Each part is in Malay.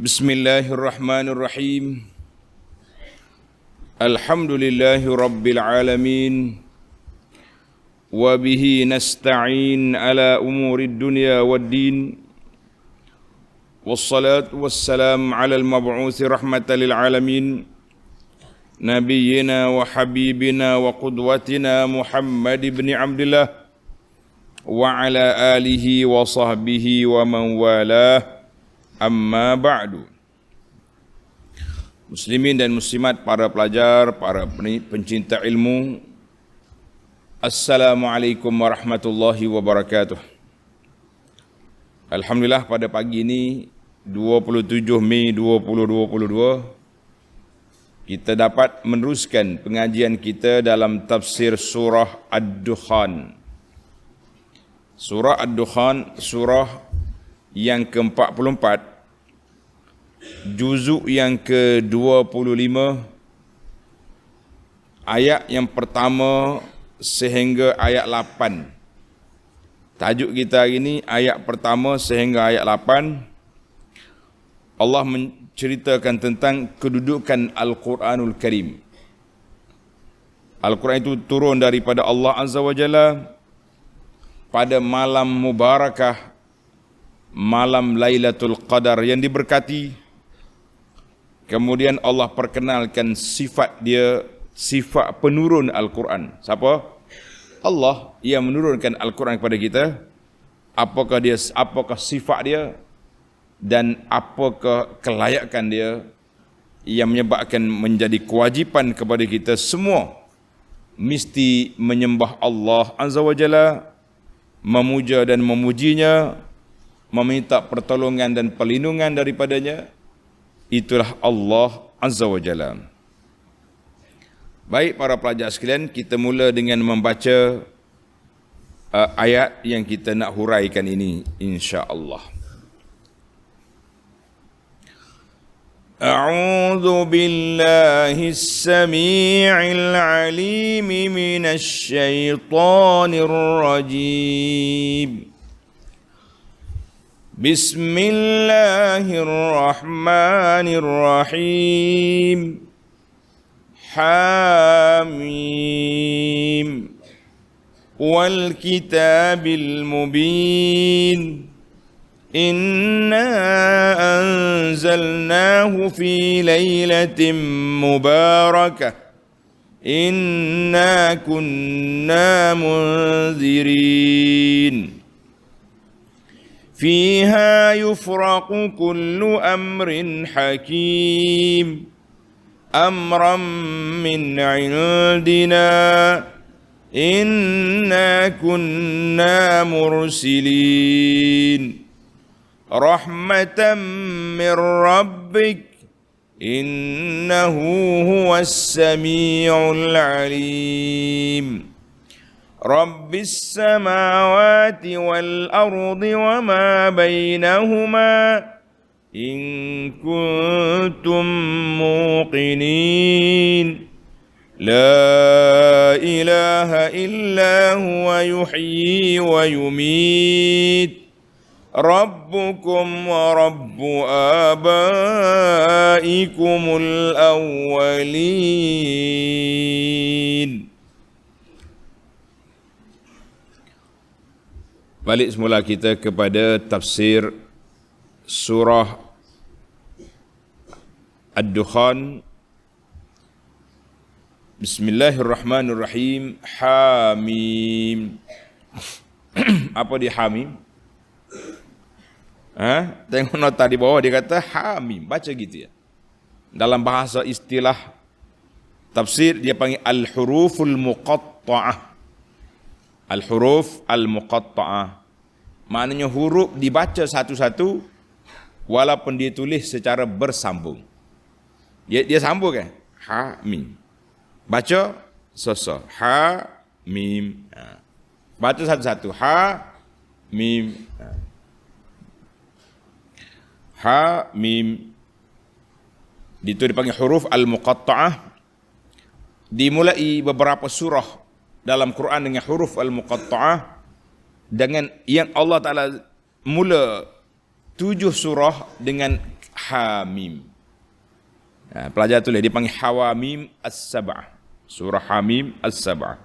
Bismillahirrahmanirrahim. Alhamdulillahi rabbil alamin. Wa bihi nasta'in ala umurid dunya waddin. Wassalatu wassalam ala al-mab'uthi rahmatan lil alamin. Nabiyyina wa habibina wa qudwatina Muhammad ibn Abdullah wa ala alihi wa sahbihi wa man walah. Amma ba'du. Muslimin dan muslimat, para pelajar, para pencinta ilmu, Assalamualaikum warahmatullahi wabarakatuh. Alhamdulillah, pada pagi ini 27 Mei 2022 kita dapat meneruskan pengajian kita dalam tafsir surah Ad-Dukhan. Surah Ad-Dukhan, surah yang ke-44, juzuk yang ke-25, ayat yang pertama sehingga ayat 8. Tajuk kita hari ini ayat pertama sehingga ayat 8. Allah menceritakan tentang kedudukan Al-Quranul Karim. Al-Quran itu turun daripada Allah Azza wa Jalla pada malam mubarakah, malam Lailatul Qadar yang diberkati. Kemudian Allah perkenalkan sifat dia, sifat penurun Al-Quran. Siapa? Allah yang menurunkan Al-Quran kepada kita. Apakah sifat dia dan apakah kelayakan dia yang menyebabkan menjadi kewajipan kepada kita semua mesti menyembah Allah Azza wa Jalla, memuja dan memujinya, meminta pertolongan dan perlindungan daripadanya. Itulah Allah Azza wa Jalla. Baik para pelajar sekalian, kita mula dengan membaca ayat yang kita nak huraikan ini, insya-Allah. A'udzu billahi as-sami'il 'alim minasy syaithanir rajim. Bismillahirrahmanirrahim. Hamim. Wal kitabil mubin. Inna anzalnahu fi lailatin mubarakah. Inna kunna munzirin. فيها يفرق كل أمر حكيم أمرا من عندنا إنا كنا مرسلين رحمة من ربك إنه هو السميع العليم رب السماوات والأرض وما بينهما إن كنتم موقنين لا إله إلا هو يحيي ويميت ربكم ورب آبائكم الأولين. Balik semula kita kepada tafsir surah Ad-Dukhan. Bismillahirrahmanirrahim. Hamim. Apa dia Hamim? Tengok nota di bawah, dia kata Hamim. Baca gitu ya. Dalam bahasa istilah tafsir dia panggil al-huruful muqatta'ah. Al-huruf al-muqatta'ah, maknanya huruf dibaca satu-satu walaupun dia tulis secara bersambung. Dia sambung kan? Ha, mim. Baca soso. Ha, mim. Baca satu-satu. Ha, mim. Ha, mim. Itu dipanggil huruf al-muqatta'ah. Dimulai beberapa surah dalam Quran dengan huruf al-muqatta'ah, dengan yang Allah Ta'ala mula 7 surah dengan Hamim. Pelajar tulis, dipanggil Hawamim As-Sab'ah. Surah Hamim As-Sab'ah.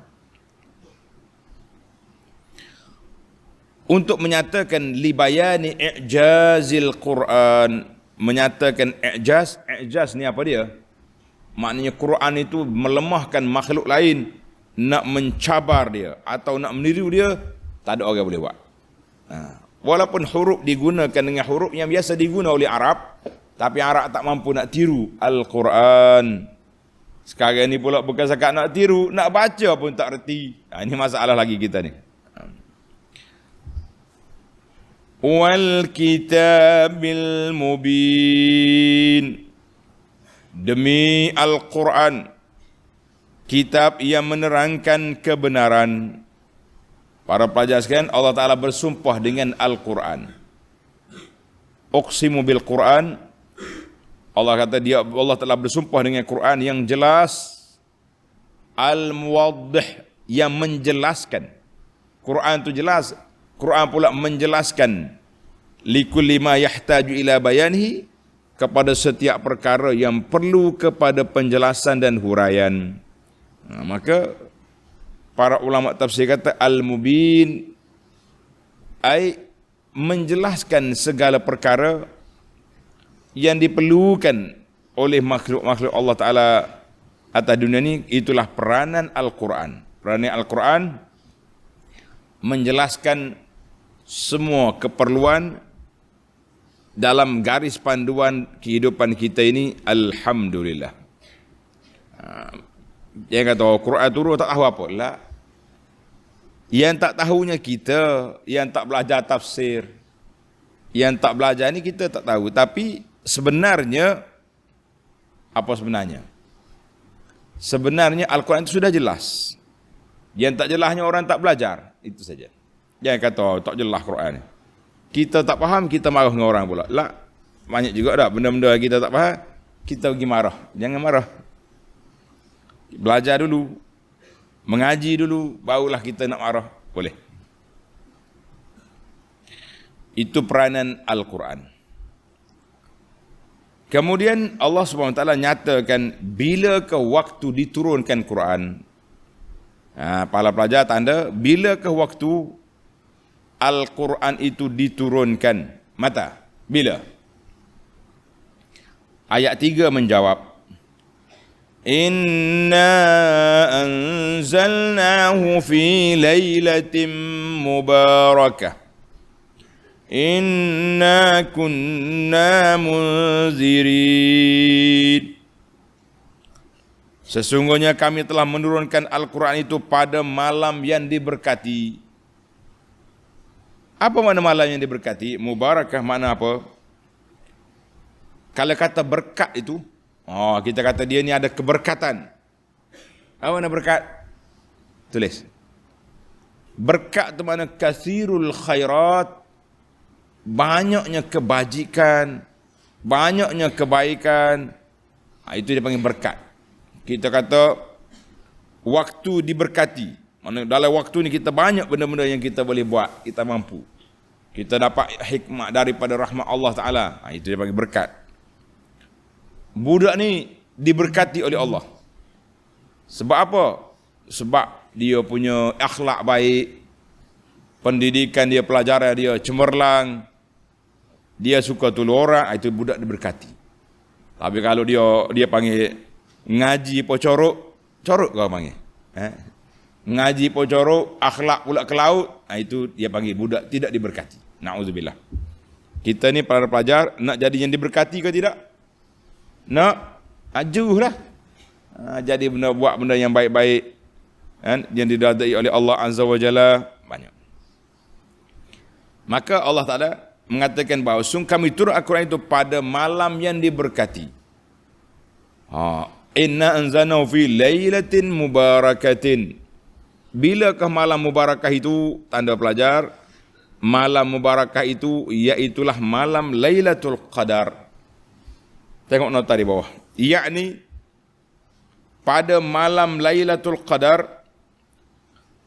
Untuk menyatakan libayani i'jazil Quran, menyatakan i'jaz ni apa dia? Maknanya Quran itu melemahkan makhluk lain, nak mencabar dia atau nak meniru dia, tak ada orang boleh buat. Walaupun huruf digunakan dengan huruf yang biasa digunakan oleh Arab, tapi Arab tak mampu nak tiru Al-Quran. Sekarang ni pula bukan sekat nak tiru, nak baca pun tak reti. Ini masalah lagi kita ni. Wal kitabil mubin. Demi Al-Quran, kitab yang menerangkan kebenaran. Para pelajar sekalian, Allah Ta'ala bersumpah dengan Al-Quran. Uqsimu bil Quran. Allah kata Allah telah bersumpah dengan Quran yang jelas, al-muwaddih, yang menjelaskan. Quran itu jelas, Quran pula menjelaskan, likulli ma yahtaju ila bayanihi, kepada setiap perkara yang perlu kepada penjelasan dan huraian. Maka para ulama tafsir kata al-mubin ai menjelaskan segala perkara yang diperlukan oleh makhluk-makhluk Allah Ta'ala atas dunia ini. Itulah peranan Al-Quran. Peranan Al-Quran menjelaskan semua keperluan dalam garis panduan kehidupan kita ini. Alhamdulillah. Yang kata Quran turun tak tahu apa lah. Yang tak tahunya kita, yang tak belajar tafsir, yang tak belajar ni kita tak tahu. Tapi sebenarnya, apa sebenarnya? Sebenarnya Al-Quran itu sudah jelas. Yang tak jelasnya orang tak belajar. Itu saja. Jangan kata tak jelas Quran. Kita tak faham, kita marah dengan orang pula. Lah, banyak juga dah benda-benda kita tak faham, kita pergi marah. Jangan marah. Belajar dulu, mengaji dulu, barulah kita nak marah. Boleh. Itu peranan Al-Quran. Kemudian Allah SWT nyatakan bila ke waktu diturunkan Quran. Para pelajar tanda, bila ke waktu Al-Quran itu diturunkan. Mata, bila? Ayat 3 menjawab, Inna anzalnahu fi laylatin mubarakah. Inna kunna munzirin. Sesungguhnya kami telah menurunkan Al-Quran itu pada malam yang diberkati. Apa makna malam yang diberkati? Mubarakah makna apa? Kalau kata berkat itu, kita kata dia ni ada keberkatan. Apa makna berkat? Tulis. Berkat itu makna kathirul khairat, banyaknya kebajikan, banyaknya kebaikan. Itu dia panggil berkat. Kita kata waktu diberkati. Mana dalam waktu ni kita banyak benda-benda yang kita boleh buat, kita mampu. Kita dapat hikmah daripada rahmat Allah Ta'ala. Itu dia panggil berkat. Budak ni diberkati oleh Allah. Sebab apa? Sebab dia punya akhlak baik, pendidikan dia, pelajaran dia cemerlang, dia suka tolong orang, itu budak diberkati. Tapi kalau dia panggil ngaji pocorok, corok kau panggil. Ngaji pocorok, akhlak pula ke laut, itu dia panggil budak tidak diberkati. Na'udzubillah. Kita ni para pelajar nak jadi yang diberkati ke tidak? Nak? Ajuhlah. Jadi buat benda yang baik-baik, yang diridai oleh Allah Azza wa Jalla, banyak. Maka Allah Ta'ala mengatakan bahawa kami turun Al-Quran itu pada malam yang diberkati. Inna anzalnahu fi lailatin mubarakatin. Bilakah malam mubarakah itu? Tanda pelajar, malam mubarakah itu iaitulah malam Lailatul Qadar. Tengok nota di bawah. Yakni pada malam Lailatul Qadar,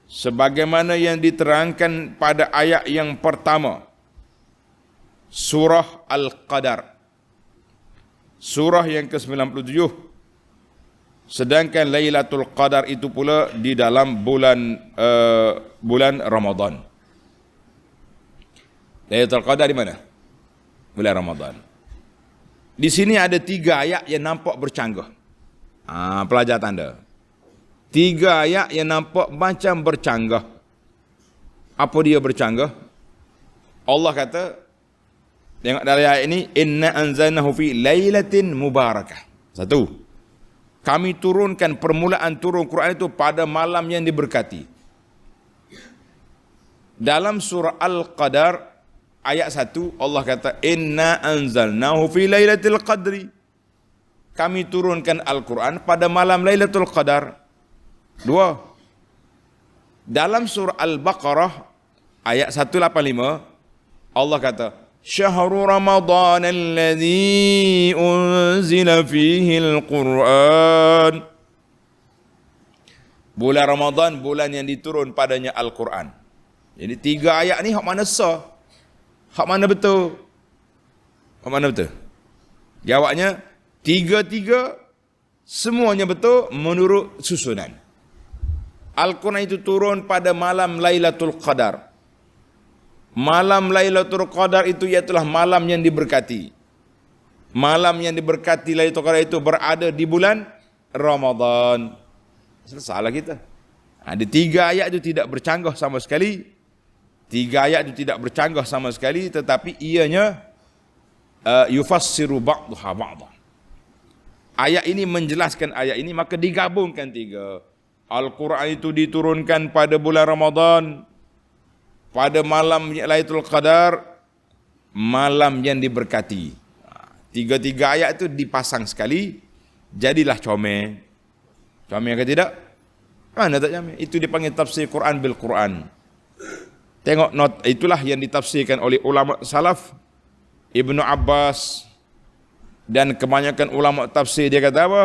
sebagaimana yang diterangkan pada ayat yang pertama, surah Al-Qadar. Surah yang ke-97. Sedangkan Lailatul Qadar itu pula di dalam bulan Ramadan. Lailatul Qadar di mana? Bulan Ramadan. Di sini ada 3 ayat yang nampak bercanggah. Pelajar tanda. 3 ayat yang nampak macam bercanggah. Apa dia bercanggah? Allah kata, tengok dari ayat ini, inna anzalnahu fi lailatin mubarakah. 1. Kami turunkan permulaan turun Quran itu pada malam yang diberkati. Dalam surah Al-Qadar ayat 1 Allah kata inna anzalnahu fi lailatul qadri. Kami turunkan Al-Quran pada malam Lailatul Qadar. 2. Dalam surah Al-Baqarah ayat 185 Allah kata Syahrul Ramadan alladzi unzila fihi al-Quran. Bulan Ramadan, bulan yang diturun padanya Al-Quran. Jadi 3 ayat ni hak mana sah? Hak mana betul? Hak mana betul? Jawabnya 3 semuanya betul menurut susunan. Al-Quran itu turun pada malam Lailatul Qadar. Malam Lailatul Qadar itu ialah malam yang diberkati. Malam yang diberkati Lailatul Qadar itu berada di bulan Ramadan. Selesailah kita. Ada 3 ayat itu tidak bercanggah sama sekali. 3 ayat itu tidak bercanggah sama sekali, tetapi ianya yufassiru ba'daha ba'dah. Ayat ini menjelaskan ayat ini, maka digabungkan 3. Al-Quran itu diturunkan pada bulan Ramadan, pada malam Lailatul Qadar, malam yang diberkati. 3 ayat itu dipasang sekali, jadilah comel. Comel ke tidak? Mana tak comel? Itu dipanggil tafsir Quran bil Quran. Tengok not, itulah yang ditafsirkan oleh ulama salaf, Ibnu Abbas dan kebanyakan ulama tafsir. Dia kata apa?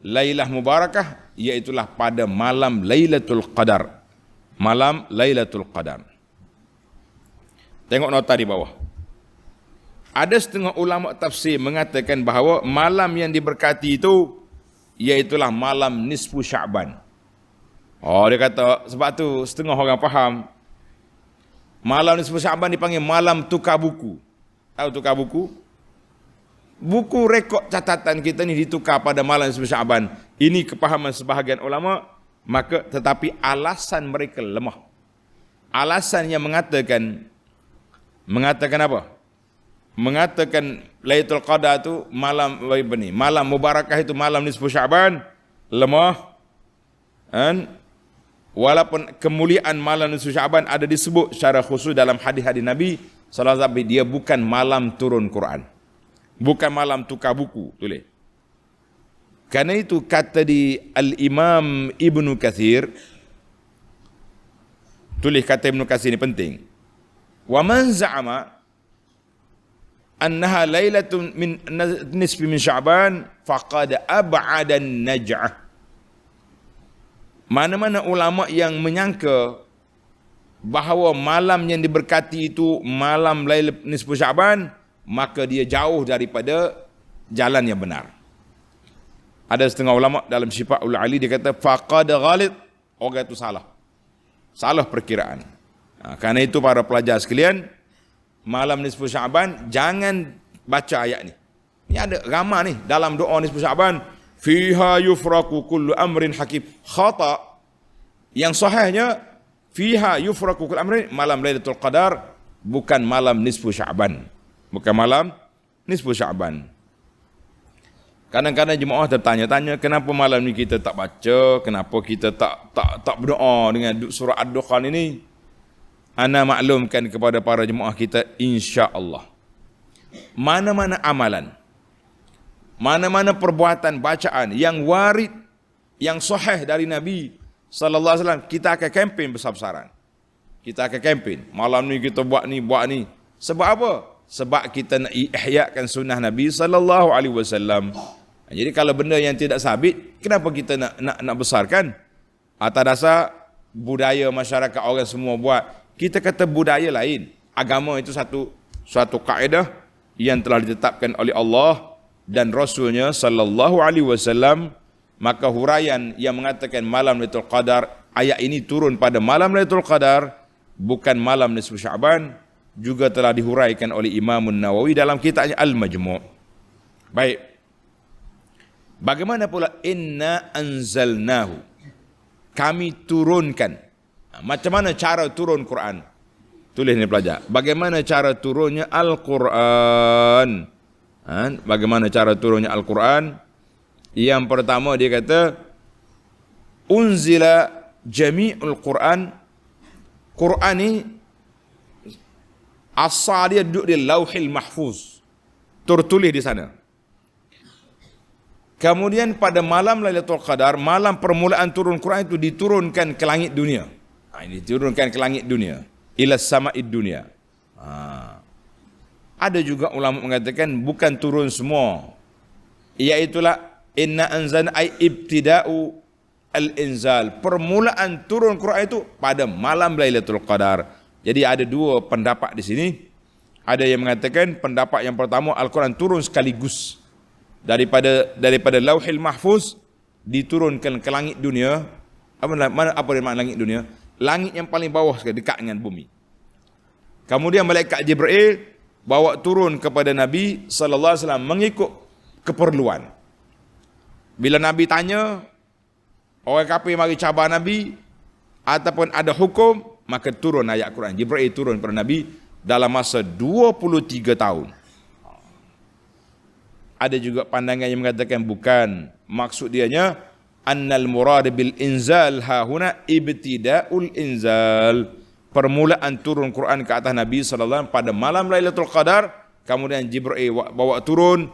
Lailah mubarakah, iaitulah pada malam Lailatul Qadar. Malam Lailatul Qadar. Tengok nota di bawah. Ada setengah ulama tafsir mengatakan bahawa malam yang diberkati itu iaitulah malam nisfu Sya'ban. Oh, dia kata sebab tu setengah orang faham malam nisfu Sya'ban dipanggil malam tukar buku. Tahu tukar buku? Buku rekod catatan kita ni ditukar pada malam nisfu Sya'ban. Ini kepahaman sebahagian ulama, maka tetapi alasan mereka lemah. Alasan yang mengatakan apa? Mengatakan Lailatul Qadar itu malam mubarakah itu malam nisfu Sya'ban, lemah. Dan walaupun kemuliaan malam nisfu Sya'ban ada disebut secara khusus dalam hadis-hadis Nabi sallallahu alaihi wasallam, dia bukan malam turun Quran. Bukan malam tukar buku, tulis. Karena itu kata di Al-Imam Ibnu Katsir, tulis kata Ibnu Katsir ini penting. Wa man za'ama annaha lailatun min nisfi min Sya'ban faqad ab'ada an-naj'ah. Mana-mana ulama yang menyangka bahawa malam yang diberkati itu malam Lailatul nisfu Sya'ban, maka dia jauh daripada jalan yang benar. Ada setengah ulama dalam Syifaul Ali dia kata faqad ghalid, orang itu salah perkiraan. Karena itu para pelajar sekalian, malam nisfu Sya'ban jangan baca ayat ni. Ini ada ramai ni dalam doa nisfu Sya'ban, fiha yufraku kullu amrin hakim. Khata yang sahihnya fiha yufraku kullu amrin, malam Lailatul Qadar, bukan malam nisfu Sya'ban. Bukan malam nisfu Sya'ban. Kadang-kadang jemaah tertanya-tanya, kenapa malam ni kita tak baca, kenapa kita tak berdoa dengan surah Ad-Dukhan ini? Ana maklumkan kepada para jemaah kita, insya-Allah mana-mana amalan, mana-mana perbuatan bacaan yang warid, yang sahih dari Nabi sallallahu alaihi wasallam, kita akan kempen besar-besaran. Kita akan kempen, malam ni kita buat ni. Sebab apa? Sebab kita nak ihyakan sunnah Nabi sallallahu alaihi wasallam. Jadi kalau benda yang tidak sabit, kenapa kita nak besarkan? Atas dasar budaya masyarakat orang semua buat. Kita kata budaya lain, agama itu satu suatu kaedah yang telah ditetapkan oleh Allah dan Rasulnya sallallahu alaihi wasallam, maka huraian yang mengatakan malam Lailatul Qadar, ayat ini turun pada malam Lailatul Qadar, bukan malam nisfu Sya'ban, juga telah dihuraikan oleh Imam Nawawi dalam kitabnya Al-Majmu'. Baik. Bagaimana pula inna anzalnahu? Kami turunkan. Macam mana cara turun Quran? Tulis ni pelajar. Bagaimana cara turunnya Al-Quran? Bagaimana cara turunnya Al-Quran? Yang pertama dia kata unzila jami'ul Quran. Quran ni asal dia duduk di Lauhil Mahfuz, tertulis di sana. Kemudian pada malam Lailatul Qadar, malam permulaan turun Quran itu diturunkan ke langit dunia. Ini diturunkan ke langit dunia, ila sama'id dunia. Ada juga ulama mengatakan bukan turun semua, iaitulah inna anzalna ay ibtida'u al-inzal, permulaan turun Quran itu pada malam Lailatul Qadar. Jadi ada dua pendapat di sini. Ada yang mengatakan pendapat yang pertama Al-Quran turun sekaligus daripada Lauhil Mahfuz diturunkan ke langit dunia. Apa makna langit dunia? Langit yang paling bawah sekali, dekat dengan bumi. Kemudian malaikat Jibril bawa turun kepada Nabi sallallahu alaihi wasallam mengikut keperluan. Bila Nabi tanya, orang kafir mari cabar Nabi ataupun ada hukum, maka turun ayat Quran. Jibril turun kepada Nabi dalam masa 23 tahun. Ada juga pandangan yang mengatakan bukan. Maksud dianya annal murad bil inzal hahuna ibtida'ul inzal. Permulaan turun Quran ke atas Nabi sallallahu alaihi wasallam pada malam Lailatul Qadar, kemudian Jibril bawa turun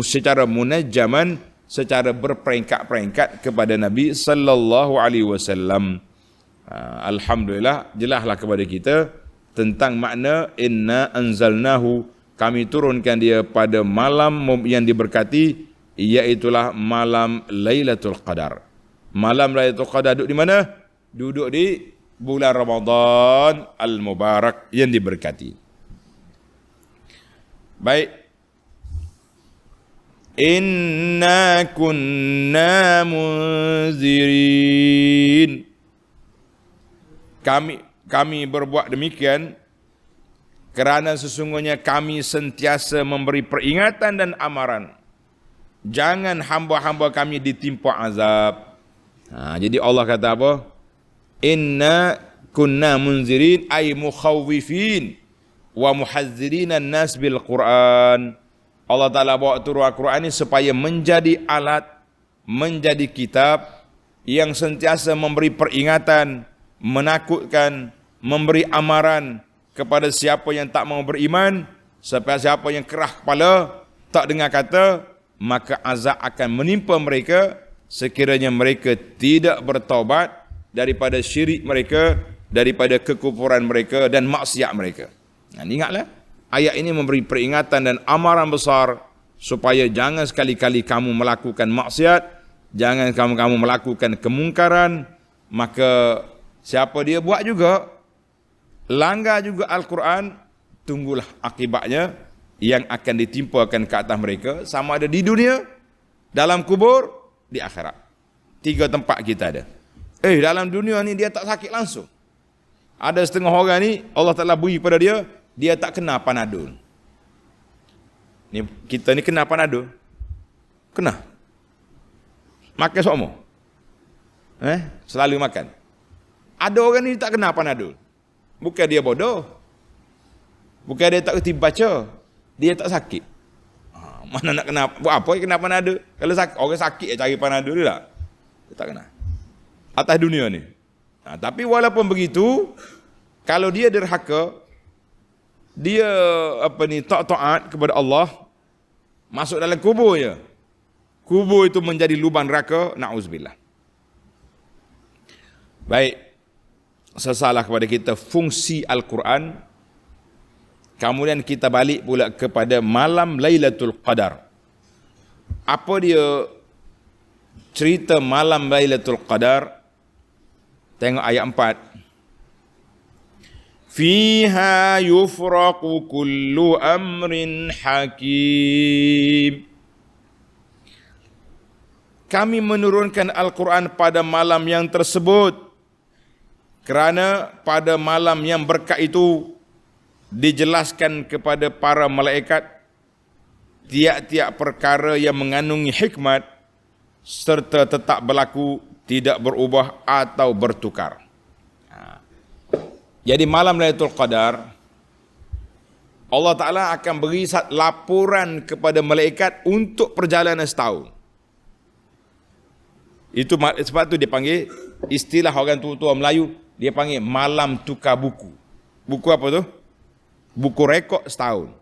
secara munajjaman, secara berperingkat-peringkat kepada Nabi sallallahu alaihi wasallam. Alhamdulillah jelaslah kepada kita tentang makna inna anzalnahu, kami turunkan dia pada malam yang diberkati, iaitulah malam Lailatul Qadar. Malam Lailatul Qadar duduk di mana? Duduk di bulan Ramadan al-Mubarak yang diberkati. Baik. Inna kunna munzirin. Kami berbuat demikian kerana sesungguhnya kami sentiasa memberi peringatan dan amaran. Jangan hamba-hamba kami ditimpa azab. Jadi Allah kata apa? Inna kunna munzirin ay mukhawwifin wa muhazzirin an-nas bil Quran. Allah Ta'ala bawa turun Al-Quran ini supaya menjadi alat, menjadi kitab yang sentiasa memberi peringatan, menakutkan, memberi amaran kepada siapa yang tak mau beriman, siapa yang kerah kepala, tak dengar kata, maka azab akan menimpa mereka sekiranya mereka tidak bertaubat daripada syirik mereka, daripada kekufuran mereka dan maksiat mereka. Ingatlah, ayat ini memberi peringatan dan amaran besar supaya jangan sekali-kali kamu melakukan maksiat, jangan kamu melakukan kemungkaran, maka siapa dia buat juga, langgar juga Al-Quran, tunggulah akibatnya yang akan ditimpakan ke atas mereka, sama ada di dunia, dalam kubur, di akhirat. 3 tempat kita ada. Dalam dunia ni dia tak sakit langsung. Ada setengah orang ni, Allah Ta'ala beri pada dia, dia tak kena Panadol. Ni, kita ni kena Panadol. Kena. Makan semua. Selalu makan. Ada orang ni tak kena Panadol. Bukan dia bodoh. Bukan dia tak kerti baca. Dia tak sakit. Mana nak kena, buat apa kena Panadol? Kalau sakit, orang sakit cari Panadol dia tak? Dia tak kena. Atas dunia ni. Tapi walaupun begitu, kalau dia derhaka, dia tak taat kepada Allah, masuk dalam kubur je. Kubur itu menjadi lubang neraka, na'uzubillah. Baik. Sesalah kepada kita fungsi Al-Quran. Kemudian kita balik pula kepada malam Lailatul Qadar. Apa dia cerita malam Lailatul Qadar? Tengok ayat 4. Fiha yufraqu kullu amrin hakim. Kami menurunkan Al-Quran pada malam yang tersebut kerana pada malam yang berkat itu dijelaskan kepada para malaikat tiap-tiap perkara yang mengandungi hikmat serta tetap berlaku, tidak berubah atau bertukar. Jadi malam Lailatul Qadar, Allah Ta'ala akan beri laporan kepada malaikat untuk perjalanan setahun. Itu sebab tu dia panggil, istilah orang tua-tua Melayu, dia panggil malam tukar buku. Buku apa tu? Buku rekod setahun.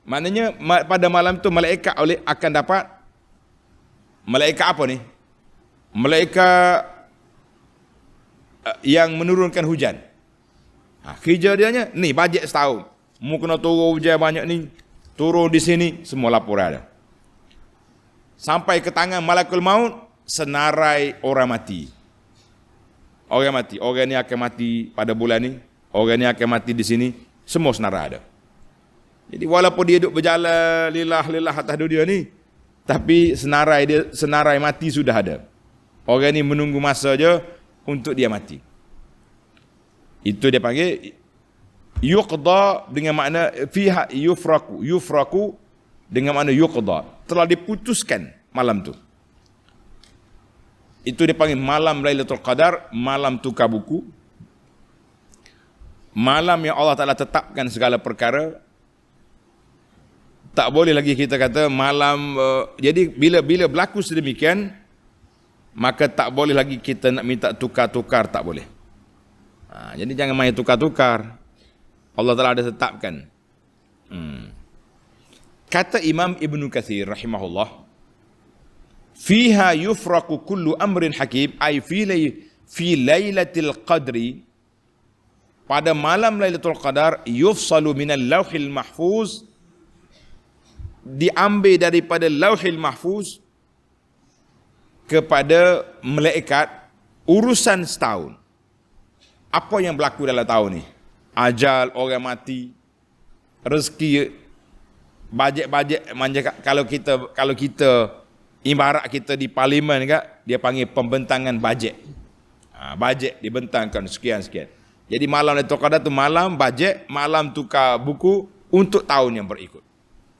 Maknanya pada malam tu malaikat akan dapat, malaikat apa ni? Malaikat yang menurunkan hujan. Kerja dia ni bajet setahun. Mu kena turun hujan banyak ni, turun di sini, semua laporan ada. Sampai ke tangan malakul maut, senarai orang mati. Orang mati, orang ni akan mati pada bulan ni, orang ni akan mati di sini, semua senarai ada. Jadi walaupun dia duduk berjalan lillah atas dunia ni, tapi senarai mati sudah ada. Orang ni menunggu masa je untuk dia mati. Itu dia panggil yuqda dengan makna fiha yufraku dengan makna yuqda, telah diputuskan malam tu. Itu dia panggil malam Lailatul Qadar, malam tukar buku. Malam yang Allah Ta'ala tetapkan segala perkara. Tak boleh lagi kita kata malam jadi bila berlaku sedemikian, maka tak boleh lagi kita nak minta tukar-tukar, tak boleh. Jadi jangan main tukar-tukar. Allah Ta'ala ada tetapkan. Kata Imam Ibn Katsir rahimahullah, fiha yufraqu kullu amrin hakim, ay fi lailatul qadri, pada malam Lailatul Qadar, yufsalu minal lauhil mahfuz, diambil daripada lauhil mahfuz kepada malaikat urusan setahun. Apa yang berlaku dalam tahun ni? Ajal, orang mati, rezeki, bajet-bajet. Kalau kita ibarat kita di parlimen kan, dia panggil pembentangan bajet. Bajet dibentangkan sekian-sekian. Jadi malam Lailatul Qadar tu malam bajet, malam tukar buku untuk tahun yang berikut.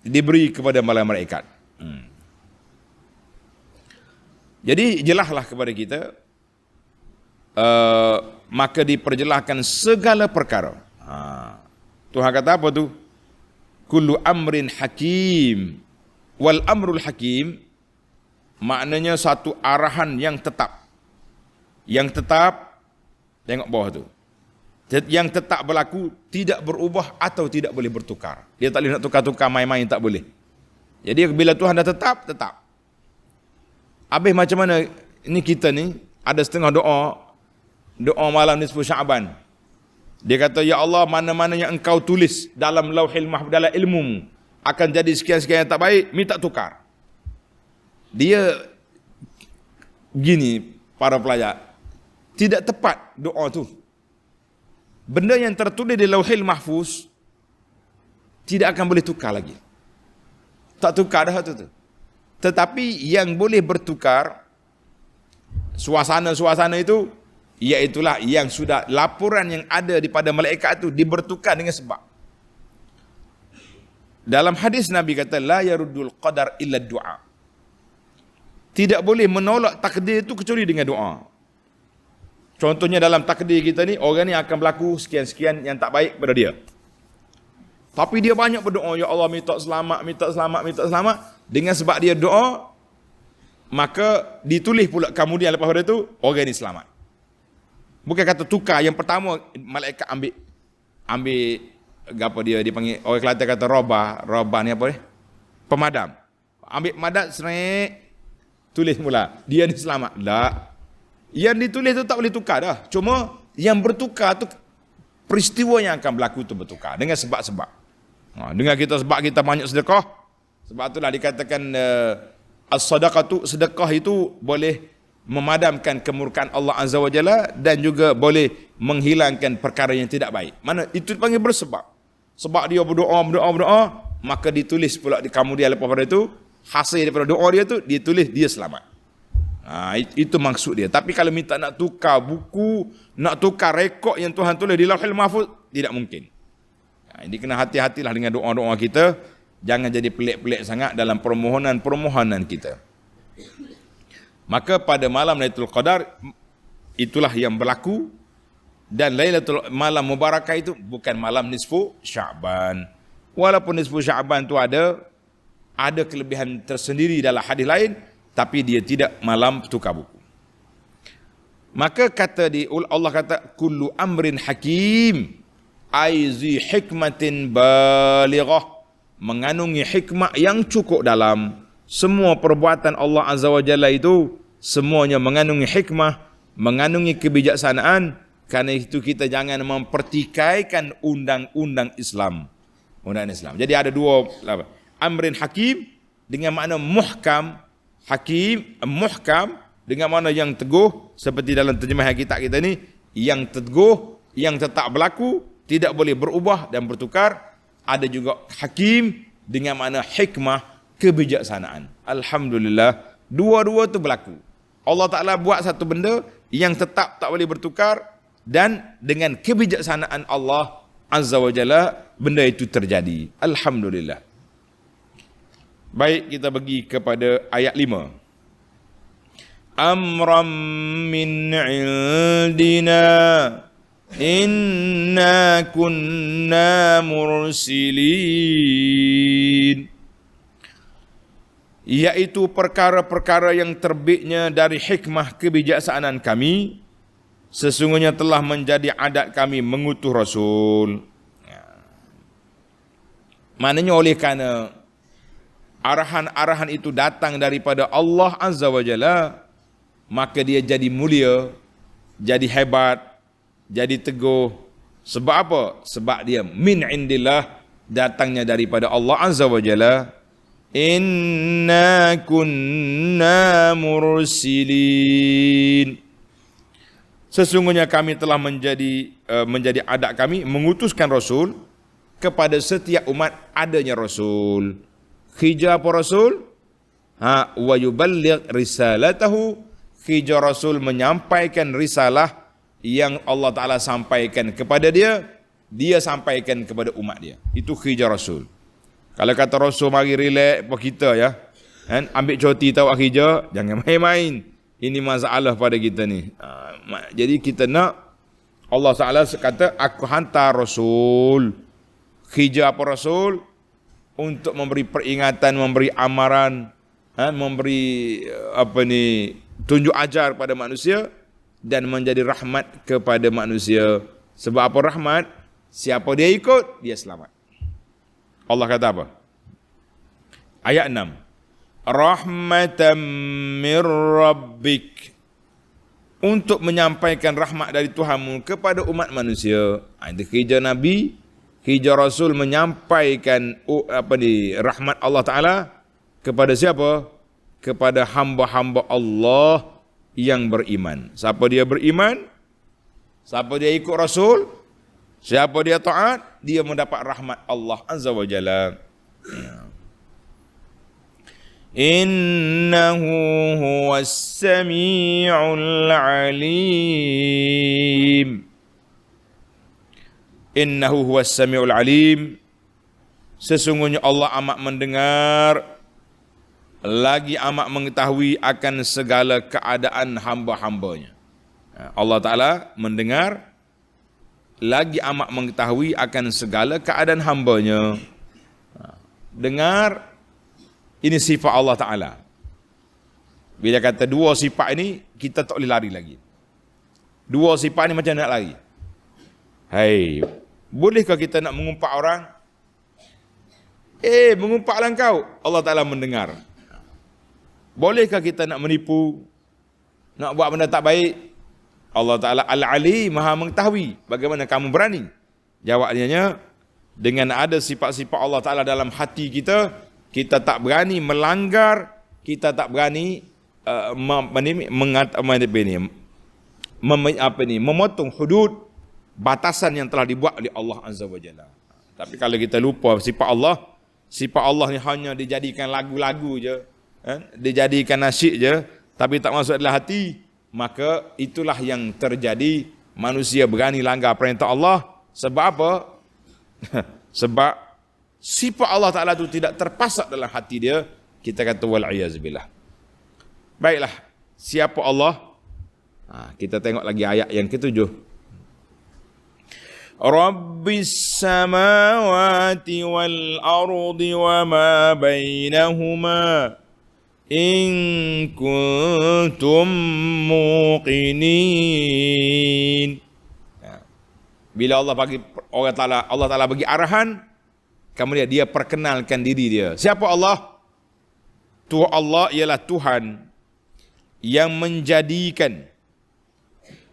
Diberi kepada malaikat. Jadi jelaslah kepada kita, maka diperjelaskan segala perkara. Tuhan kata apa tu? Kullu amrin hakim. Wal amrul hakim maknanya satu arahan yang tetap. Yang tetap, tengok bawah tu. Yang tetap berlaku, tidak berubah atau tidak boleh bertukar. Dia tak boleh nak tukar-tukar main-main, tak boleh. Jadi bila Tuhan dah tetap, tetap. Habis macam mana ni kita ni ada setengah doa malam nisfu Sya'ban. Dia kata, ya Allah, mana-mana yang engkau tulis dalam lauhil mahfuz, dalam ilmu akan jadi sekian-sekian yang tak baik, minta tukar. Dia gini para pelajar, tidak tepat doa tu. Benda yang tertulis di lauhil mahfuz tidak akan boleh tukar lagi. Tak tukar dah tu. Tetapi yang boleh bertukar suasana-suasana itu, iaitulah yang sudah laporan yang ada daripada malaikat itu dibertukar dengan sebab. Dalam hadis Nabi kata, la yaruddul qadar illa du'a. Tidak boleh menolak takdir itu kecuali dengan doa. Contohnya dalam takdir kita ni, orang ni akan berlaku sekian-sekian yang tak baik pada dia. Tapi dia banyak berdoa, ya Allah minta selamat, minta selamat, minta selamat. Dengan sebab dia doa, maka ditulis pula kemudian lepas pada itu, orang ni selamat. Bukan kata tukar. Yang pertama malaikat ambil apa dia panggil, orang Kelantan kata robah ni apa ni? Pemadam. Ambil pemadam, serik, tulis mula, dia ni selamat. Tak. Yang ditulis tu tak boleh tukar dah. Cuma yang bertukar tu peristiwa yang akan berlaku tu bertukar dengan sebab-sebab. Dengan sebab kita banyak sedekah. Sebab itulah dikatakan as-sadaqah tu, sedekah itu boleh memadamkan kemurkaan Allah Azza wa Jalla dan juga boleh menghilangkan perkara yang tidak baik. Mana itu dipanggil bersebab. Sebab dia berdoa, maka ditulis pula di kemudian lepas pada itu, hasil daripada doa dia tu, dia tulis dia selamat. Itu maksud dia. Tapi kalau minta nak tukar buku, nak tukar rekod yang Tuhan tulis di Lauhul Mahfuz, tidak mungkin. Ini kena hati-hatilah dengan doa-doa kita. Jangan jadi pelik-pelik sangat dalam permohonan-permohonan kita. Maka pada malam Lailatul Qadar, itulah yang berlaku. Dan Lailatul malam Mubarakah itu bukan malam nisfu Sya'ban. Walaupun nisfu Sya'ban itu ada kelebihan tersendiri dalam hadis lain, tapi dia tidak malam tukar buku. Maka Allah kata kullu amrin hakim aizi hikmatin balighah, mengandungi hikmah yang cukup dalam. Semua perbuatan Allah Azza wa Jalla itu semuanya mengandungi hikmah, mengandungi kebijaksanaan. Karena itu kita jangan mempertikaikan undang-undang Islam. Undang-undang Islam. Jadi ada dua amrin hakim dengan makna muhkam. Hakim, muhkam dengan makna yang teguh, seperti dalam terjemahan kitab kita ni, yang teguh, yang tetap berlaku, tidak boleh berubah dan bertukar. Ada juga hakim dengan makna hikmah, kebijaksanaan. Alhamdulillah, dua-dua tu berlaku. Allah Ta'ala buat satu benda yang tetap tak boleh bertukar, dan dengan kebijaksanaan Allah Azza wa Jalla, benda itu terjadi. Alhamdulillah. Baik, kita pergi kepada ayat 5. Amram min indina inna kunna mursilin. Iaitu perkara-perkara yang terbitnya dari hikmah kebijaksanaan kami, sesungguhnya telah menjadi adat kami mengutus Rasul. Maknanya oleh kerana arahan-arahan itu datang daripada Allah Azza wa Jalla, maka dia jadi mulia, jadi hebat, jadi teguh. Sebab apa? Sebab dia min indillah, datangnya daripada Allah Azza wa Jalla. Inna kunna mursilin. Sesungguhnya kami telah menjadi adat kami mengutuskan Rasul. Kepada setiap umat adanya Rasul. Khija apa Rasul? Wa yuballigh risalatahu. Khija Rasul menyampaikan risalah yang Allah Ta'ala sampaikan kepada dia, dia sampaikan kepada umat dia. Itu khija Rasul. Kalau kata Rasul mari relax apa kita ya, kan? Ambil cuti tahu khija, jangan main-main. Ini masalah pada kita ni. Jadi kita nak, Allah Ta'ala kata aku hantar Rasul. Khija apa Rasul? Untuk memberi peringatan, memberi amaran, memberi tunjuk ajar pada manusia, dan menjadi rahmat kepada manusia. Sebab apa rahmat? Siapa dia ikut, dia selamat. Allah kata apa? Ayat 6. Rahmatan mir rabbik. Untuk menyampaikan rahmat dari Tuhanmu kepada umat manusia. Itu kerja Nabi, kerja Rasul menyampaikan rahmat Allah Ta'ala kepada siapa? Kepada hamba-hamba Allah yang beriman. Siapa dia beriman? Siapa dia ikut Rasul? Siapa dia taat? Dia mendapat rahmat Allah Azza wa Jalla. Innahu huwas sami'ul alim. Innahu huwas sami'ul alim. Sesungguhnya Allah amat mendengar, lagi amat mengetahui akan segala keadaan hamba-hambanya. Allah Ta'ala mendengar, lagi amat mengetahui akan segala keadaan hambanya. Dengar, ini sifat Allah Ta'ala. Bila kata dua sifat ini, kita tak boleh lari lagi. Dua sifat ini macam nak lari. Hai, bolehkah kita nak mengumpat orang? Mengumpatlah kau. Allah Ta'ala mendengar. Bolehkah kita nak menipu, nak buat benda tak baik? Allah Ta'ala Al-Ali, maha mengetahui. Bagaimana kamu berani? Jawabnya, dengan ada sifat-sifat Allah Ta'ala dalam hati kita, kita tak berani melanggar, kita tak berani memotong hudud, batasan yang telah dibuat oleh Allah Azza wa Jalla. Tapi kalau kita lupa sifat Allah ni hanya dijadikan lagu-lagu je, dijadikan nasyid je, tapi tak masuk dalam hati, maka itulah yang terjadi. Manusia berani langgar perintah Allah. Sebab apa? Sebab sifat Allah Ta'ala itu tidak terpasak dalam hati dia. Kita kata wal'iyazubillah. Baiklah, siapa Allah? Kita tengok lagi ayat yang ke-7. Rabbis samawati wal ardi wa ma bainahuma in kuntum muqinin. Bila Allah Ta'ala bagi arahan, kemudian dia perkenalkan diri dia. Siapa Allah? Tuhan Allah ialah Tuhan yang menjadikan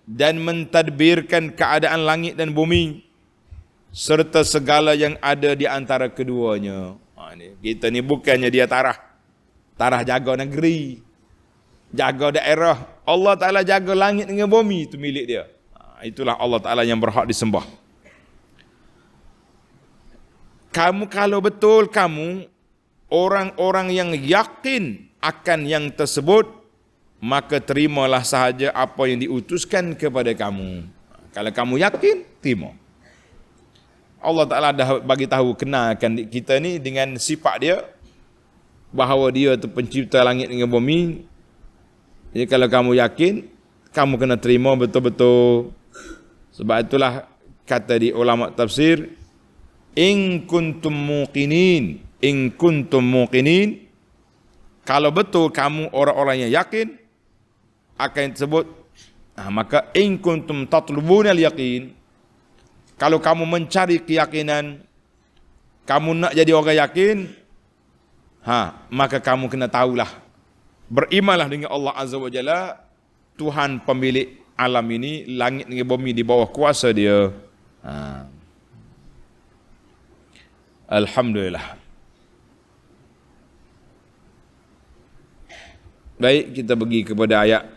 dan mentadbirkan keadaan langit dan bumi serta segala yang ada di antara keduanya. Kita ni bukannya dia tarah jaga negeri, jaga daerah. Allah Ta'ala jaga langit dengan bumi, itu milik dia. Itulah Allah Ta'ala yang berhak disembah. Kalau betul kamu orang-orang yang yakin akan yang tersebut, maka terimalah sahaja apa yang diutuskan kepada kamu. Kalau kamu yakin, terima. Allah Ta'ala dah bagi tahu, kenalkan kita ni dengan sifat dia, bahawa dia tu pencipta langit dengan bumi. Jadi kalau kamu yakin, kamu kena terima betul-betul. Sebab itulah kata di ulama tafsir, in kuntum muqinin, kalau betul kamu orang-orang yang yakin akan tersebut, maka in kuntum tatlubuna al-yaqin, kalau kamu mencari keyakinan, kamu nak jadi orang yakin, maka kamu kena tahulah, berimanlah dengan Allah Azza wa Jalla, Tuhan pemilik alam ini, langit dengan bumi di bawah kuasa dia. Alhamdulillah. Baik, kita pergi kepada ayat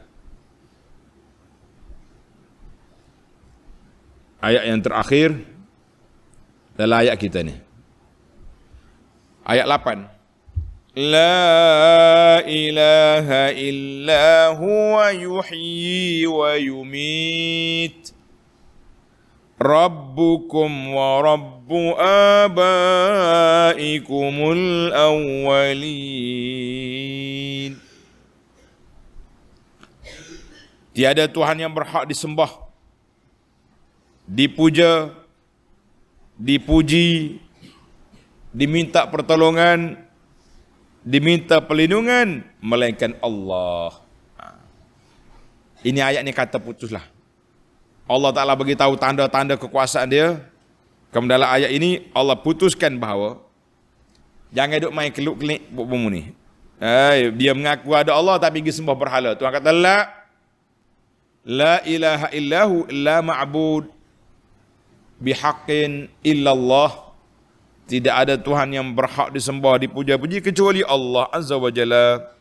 yang terakhir dalam ayat kita ni. Ayat 8. La ilaha illa huwa yuhyi wa yumit. Rabbukum wa rabbu abaikumul awwalin. Tiada Tuhan yang berhak disembah, dipuja, dipuji, diminta pertolongan, diminta perlindungan, melainkan Allah. Ini ayat ni kata putuslah. Allah Ta'ala bagi tahu tanda-tanda kekuasaan dia. Kemudian dalam ayat ini Allah putuskan bahawa jangan duk main keluk-kelik buat-buat ni. Dia mengaku ada Allah tapi pergi sembah berhala. Tuhan kata la ilaha illahu la ma'bud bihaqqin illallah. Tidak ada Tuhan yang berhak disembah, dipuja-puji kecuali Allah Azza wa Jalla.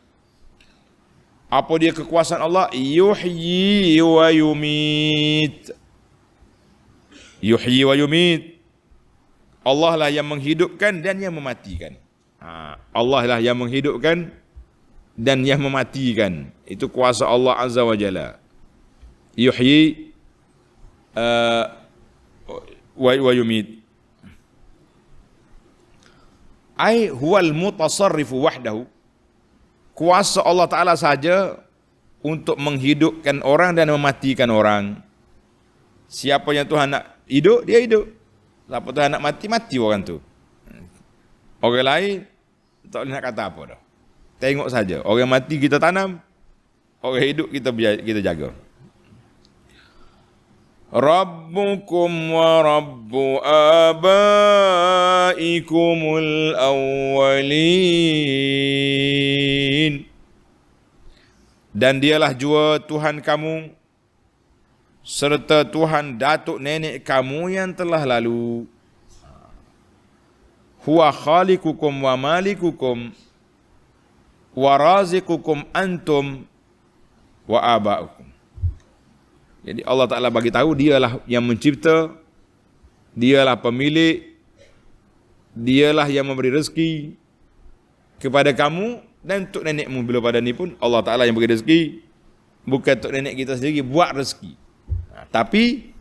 Apa dia kekuasaan Allah? Yuhyi wa yumit. Yuhyi wa yumit. Allah lah yang menghidupkan dan yang mematikan. Allah lah yang menghidupkan dan yang mematikan. Itu kuasa Allah Azza wa Jalla. Yuhyi wa yumit. Ai huwal mutasarrifu wahdahu. Kuasa Allah Ta'ala saja untuk menghidupkan orang dan mematikan orang. Siapa yang Tuhan nak hidup, dia hidup. Siapa Tuhan nak mati, mati orang tu. Orang lain tak boleh nak kata apa dah. Tengok saja. Orang mati kita tanam, orang hidup kita jaga. Rabbukum wa rabbu abaikumul awwalin. Dan dialah jua Tuhan kamu serta Tuhan datuk nenek kamu yang telah lalu. Huwa khaliqukum wa malikukum wa raziqukum antum wa aba'ukum. Jadi Allah Ta'ala bagi tahu dialah yang mencipta, dialah pemilik, dialah yang memberi rezeki kepada kamu dan untuk nenekmu bila pada ni pun Allah Ta'ala yang beri rezeki, bukan untuk nenek kita sendiri buat rezeki. Tapi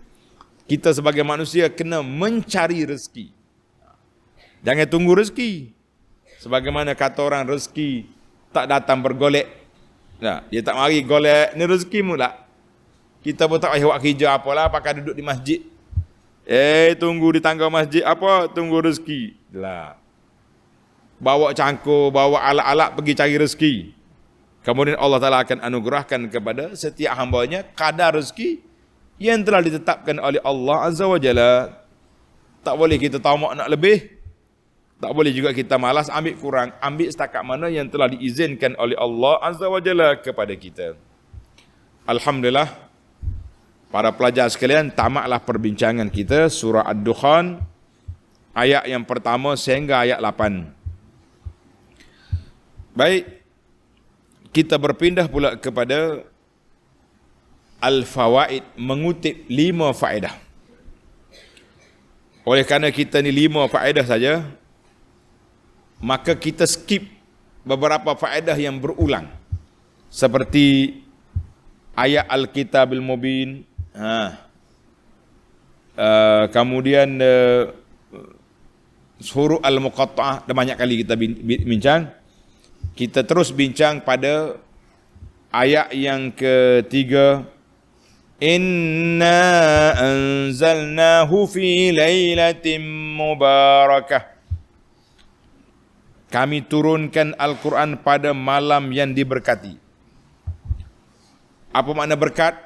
kita sebagai manusia kena mencari rezeki. Jangan tunggu rezeki. Sebagaimana kata orang, rezeki tak datang bergolek. Nah, dia tak mari golek, ni rezeki mula. Kita pun tak payah buat kerja apalah, pakai duduk di masjid. Tunggu di tangga masjid apa? Tunggu rezeki. Lah. Bawa cangkul, bawa alat-alat pergi cari rezeki. Kemudian Allah Ta'ala akan anugerahkan kepada setiap hambanya kadar rezeki yang telah ditetapkan oleh Allah Azza wa Jalla. Tak boleh kita tamak nak lebih. Tak boleh juga kita malas ambil kurang. Ambil setakat mana yang telah diizinkan oleh Allah Azza wa Jalla kepada kita. Alhamdulillah, para pelajar sekalian, tamatlah perbincangan kita surah Ad-Dukhan ayat yang pertama sehingga ayat 8. Baik, kita berpindah pula kepada Al-Fawaid, mengutip 5 faedah. Oleh kerana kita ni 5 faedah saja, maka kita skip beberapa faedah yang berulang. Seperti ayat Al-Kitabil Mubin, kemudian huruf Al-Muqatta'ah, dah banyak kali kita bincang. Kita terus bincang pada ayat yang ketiga. Inna anzalnahu fi lailatin mubarakah. Kami turunkan Al-Quran pada malam yang diberkati. Apa makna berkat?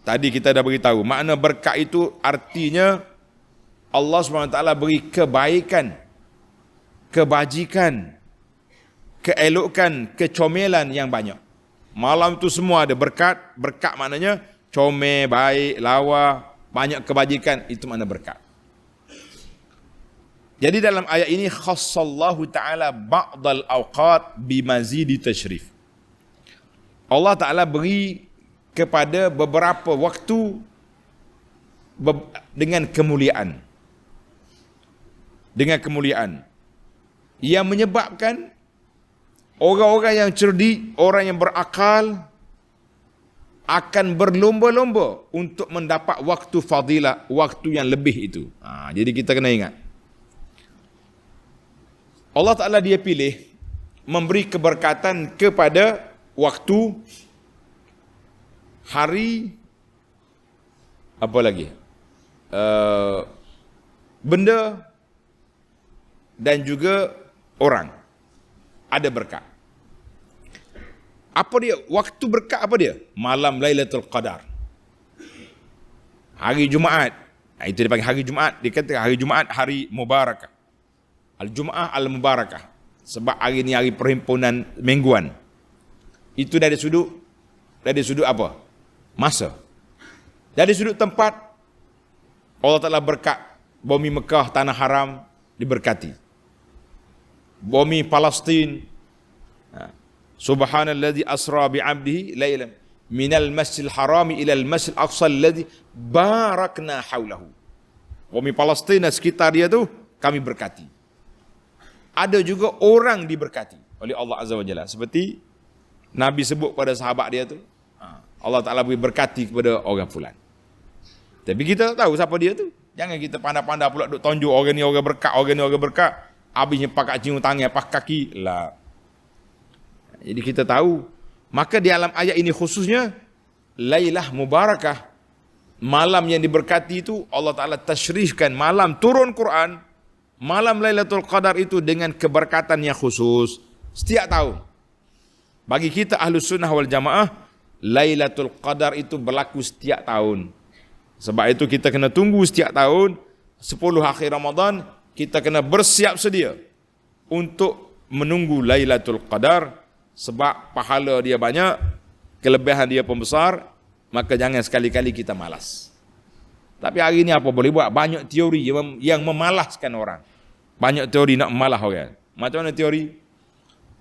Tadi kita dah beritahu. Makna berkat itu artinya Allah SWT beri kebaikan, kebajikan, keelokan, kecomelan yang banyak. Malam itu semua ada berkat. Berkat maknanya comel, baik, lawa, banyak kebajikan. Itu makna berkat. Jadi dalam ayat ini khassallahu ta'ala ba'dal awqat bimazidi tashrif. Allah Ta'ala beri kepada beberapa waktu dengan kemuliaan. Dengan kemuliaan. Yang menyebabkan orang-orang yang cerdik, orang yang berakal akan berlomba-lomba untuk mendapat waktu fadilah, waktu yang lebih itu. Jadi kita kena ingat. Allah Ta'ala dia pilih memberi keberkatan kepada waktu, hari, apa lagi? Benda dan juga orang. Ada berkat. Apa dia? Waktu berkat apa dia? Malam Lailatul Qadar. Hari Jumaat. Itu dipanggil hari Jumaat. Dikatakan hari Jumaat, hari Mubarakah. Al-Jum'ah Al-Mubarakah. Sebab hari ni hari perhimpunan mingguan. Itu dari sudut apa? Masa. Dari sudut tempat, Allah Ta'ala berkat. Bumi Mekah, tanah haram, diberkati. Bumi Palestin, subhanallazi asra bi'abdihi lailan minal masjidil harami ilal masjidil aqsa alladhi barakna haulahu. Bumi Palestin dan sekitar dia tu kami berkati. Ada juga orang diberkati oleh Allah Azza wa Jalla. Seperti Nabi sebut pada sahabat dia tu, Allah Ta'ala beri berkati kepada orang fulan. Tapi kita tak tahu siapa dia tu. Jangan kita pandai-pandai pula duk tunjuk orang ni orang berkat, orang ni orang berkat. Habisnya pakai cium tangan, pakai kaki lah. Jadi kita tahu. Maka di dalam ayat ini khususnya Lailah Mubarakah, malam yang diberkati itu Allah Ta'ala tasyrifkan malam turun Quran. Malam Lailatul Qadar itu dengan keberkatan yang khusus setiap tahun. Bagi kita Ahlus Sunnah wal Jamaah, Lailatul Qadar itu berlaku setiap tahun. Sebab itu kita kena tunggu setiap tahun 10 akhir Ramadan. Kita kena bersiap sedia untuk menunggu Lailatul Qadar. Sebab pahala dia banyak, kelebihan dia pun besar. Maka jangan sekali-kali kita malas. Tapi hari ini apa boleh buat? Banyak teori yang memalaskan orang. Banyak teori nak memalas orang. Macam mana teori?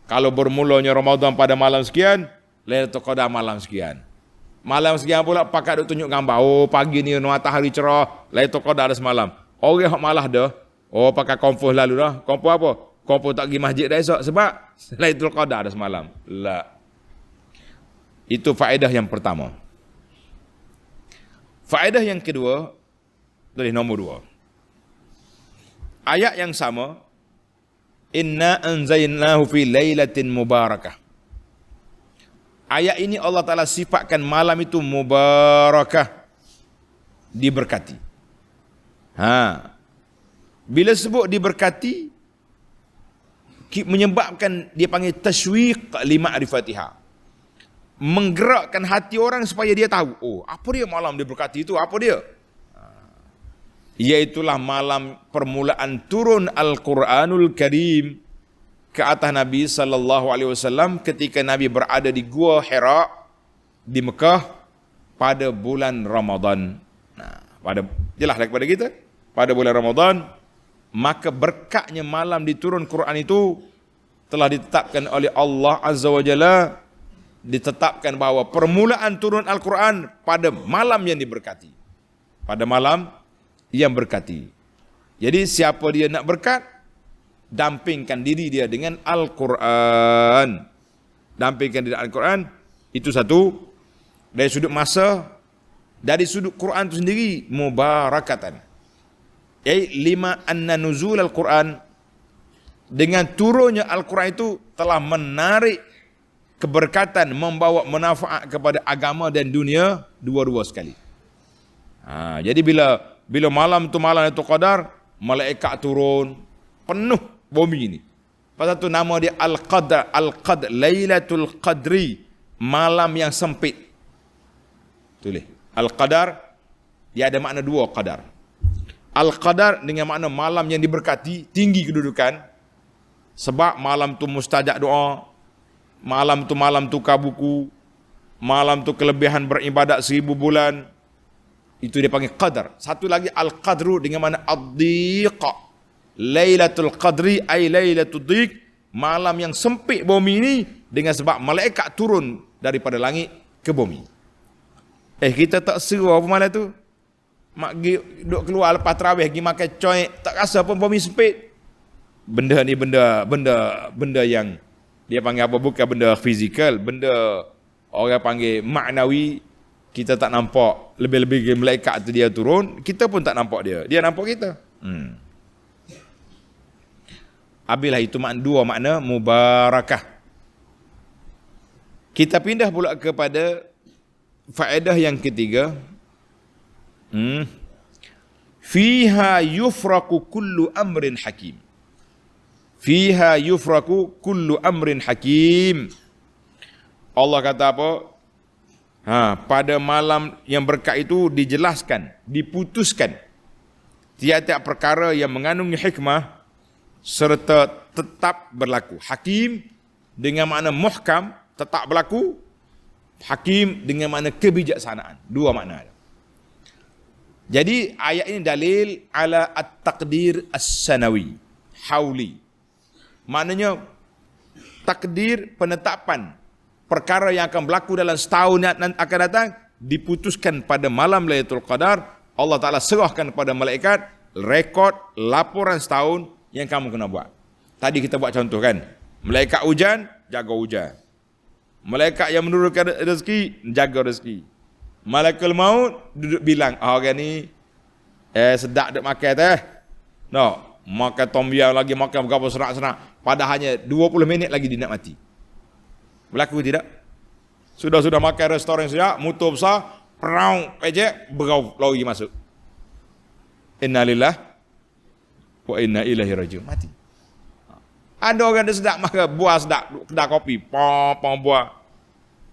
Kalau bermulanya Ramadan pada malam sekian, Lailatul Qadar malam sekian. Malam sekian pula pakat duk tunjuk gambar. Oh, pagi ni matahari cerah, Lailatul Qadar ada semalam. Orang hak malah dah. Oh, pakai kompos lalu dah. Kompos apa? Kompos tak pergi masjid dah esok sebab Lailatul Qadar ada semalam. La. Itu faedah yang pertama. Faedah yang kedua, dari nombor 2. Ayat yang sama, Inna anzalnahu fi lailatin mubarakah. Ayat ini Allah Ta'ala sifatkan malam itu mubarakah, diberkati. Bila sebut diberkati, menyebabkan dia panggil tashwiq lima'rifatiha, menggerakkan hati orang supaya dia tahu, oh apa dia malam diberkati itu, apa dia? Iaitulah malam permulaan turun Al-Quranul Karim ke atas Nabi SAW ketika Nabi berada di Gua Hira di Mekah pada bulan Ramadan. Jelas kepada kita, pada bulan Ramadan, maka berkatnya malam diturun Quran itu telah ditetapkan oleh Allah Azza wa Jalla, ditetapkan bahawa permulaan turun Al-Quran pada malam yang diberkati. Pada malam yang berkati. Jadi siapa dia nak berkat, dampingkan diri dia dengan Al-Quran. Dampingkan diri dengan Al-Quran. Itu satu. Dari sudut masa, dari sudut Quran itu sendiri, mubarakatan. Lima anna nuzul Al-Quran, dengan turunnya Al-Quran itu telah menarik keberkatan, membawa manfaat kepada agama dan dunia dua-dua sekali. Jadi bila malam tu malam itu Qadar, malaikat turun penuh bumi ini. Pasal tu nama dia Al-Qadar, Lailatul Qadri, malam yang sempit. Tulis Al-Qadar, dia ada makna dua qadar. Al-Qadar dengan makna malam yang diberkati, tinggi kedudukan, sebab malam tu mustajab doa, malam tu tukar buku, malam tu kelebihan beribadat 1000 bulan. Itu dia panggil qadar. Satu lagi Al-Qadru dengan mana ad-diqa. Lailatul Qadri ay Lailatul Diq, malam yang sempit bumi ini dengan sebab malaikat turun daripada langit ke bumi. Kita tak seru apa malam tu. Mak pergi duk keluar lepas tarawih pergi makan coy, tak rasa pun bumi sempit. Benda ni benda yang dia panggil apa, bukan benda fizikal, benda orang panggil maknawi. Kita tak nampak, lebih-lebih malaikat tu dia turun, kita pun tak nampak dia. Dia nampak kita. Habislah itu dua makna mubarakah. Kita pindah pula kepada faedah yang ketiga. Fiha yufraku kullu amrin hakim. Fiha yufraku kullu amrin hakim. Allah kata apa? Pada malam yang berkat itu dijelaskan, diputuskan tiap-tiap perkara yang mengandung hikmah serta tetap berlaku. Hakim dengan makna muhkam, tetap berlaku. Hakim dengan makna kebijaksanaan. Dua makna. Jadi ayat ini dalil ala at-taqdir as-sanawi, hauli. Maknanya takdir, penetapan perkara yang akan berlaku dalam setahun yang akan datang diputuskan pada malam Lailatul Qadar. Allah Ta'ala serahkan kepada malaikat rekod laporan setahun yang kamu kena buat. Tadi kita buat contoh kan, malaikat hujan, jaga hujan. Malaikat yang menurunkan rezeki, jaga rezeki. Malaikat maut duduk bilang, orang ni sedap duk makan teh. No, makan tom yum lagi, makan berapa serak-serak. Padahal hanya 20 minit lagi dia nak mati. Berlaku tidak? Sudah makan restoran sedap, motor besar, perang pejek, berau lari masuk. Innalillah wa inna ilaihi rajiun. Mati. Ada orang dia sedap makan buah sedap, kedai kopi, pom buah.